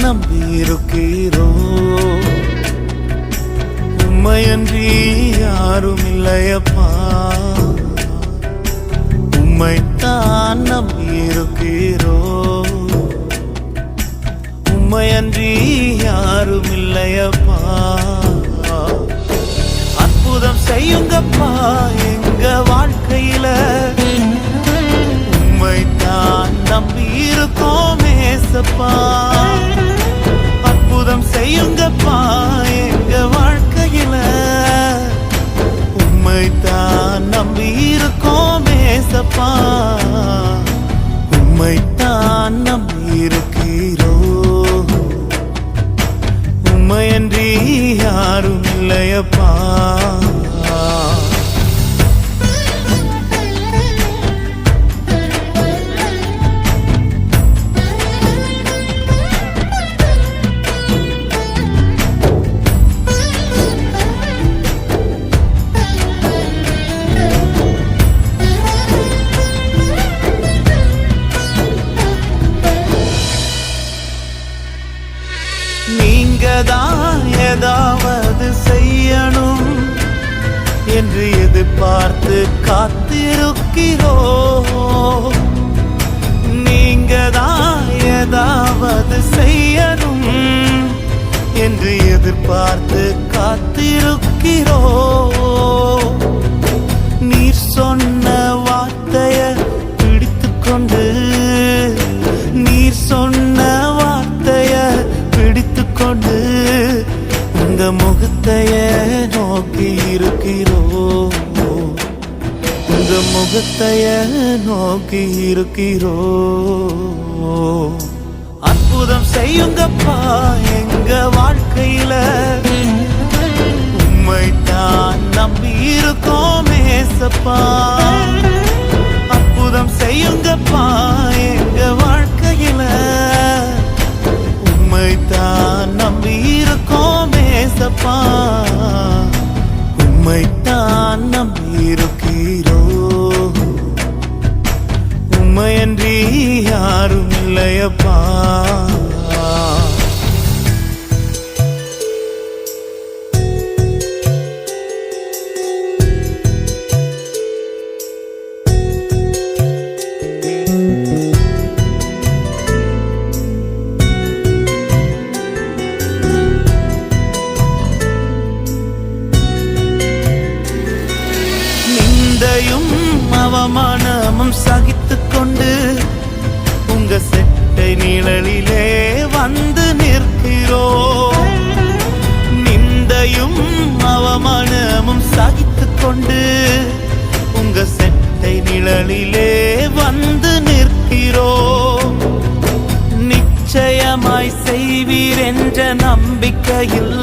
நம்பியிருக்கிறோ உம்மையன்றி யாரும் இல்லையப்பா உம்மைத்தான் நம்பியிருக்கிறோ உம்மையன்றி யாரும் இல்லையப்பா அற்புதம் செய்யுங்கப்பா எங்க வாழ்க்கையில உம்மைத்தான் நம்பியிருக்கோம் ஏசப்பா அற்புதம் செய்யுங்கப்பா எங்க வாழ்க்கையில உம்மைத்தான் நம்பியிருக்கோம் ஏசப்பா உம்மைத்தான் நம்பியிருக்கிறோ உம்மையன்றி யாரும் இல்லையப்பா நீங்கதான் ஏதாவது செய்யணும் என்று எதிர்பார்த்து காத்திருக்கிறோ நீங்கதான் ஏதாவது செய்யணும் என்று எதிர்பார்த்து காத்திருக்கிறோ நீர் சொன்ன வார்த்தைய பிடித்துக்கொண்டு நீர் சொன்ன வார்த்தைய பிடித்துக்கொண்டு உங்க முகத்தைய நோக்கி இருக்கிறோ உங்க முகத்தைய நோக்கி இருக்கிறோ அற்புதம் செய்யுங்கப்பா எங்க வாழ்க்கையில உம்மைத்தான் நம்பி இருக்கோம் ஏசப்பா அற்புதம் செய்யுங்கப்பா எங்க வாழ்க்கையில உம்மைத்தான் நம்பி இருக்கோம் ஏசப்பா உம்மைத்தான் நம்பி இருக்கிறோ உம்மையன்றி யாரும் இல்லையப்பா நிந்தையும் அவமானமும் சகித்துக் கொண்டு உங்க செட்டை நிழலிலே வந்து நிற்கிறோ நிந்தையும் அவமானமும் சகித்துக் கொண்டு உங்க செட்டை நிழலிலே வந்து நிற்கிறோ நிச்சயமாய் செய்வீர் என்ற நம்பிக்கையில்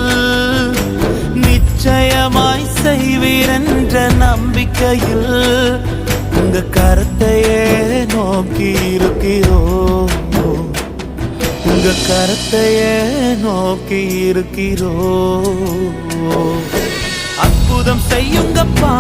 நிச்சயமாய் செய்வீர் என்ற நம்பிக்கையில் உங்க கருத்தையே நோக்கி இருக்கிறோ உங்க கருத்தையே நோக்கி இருக்கிறோ அற்புதம் செய்யுங்கப்பா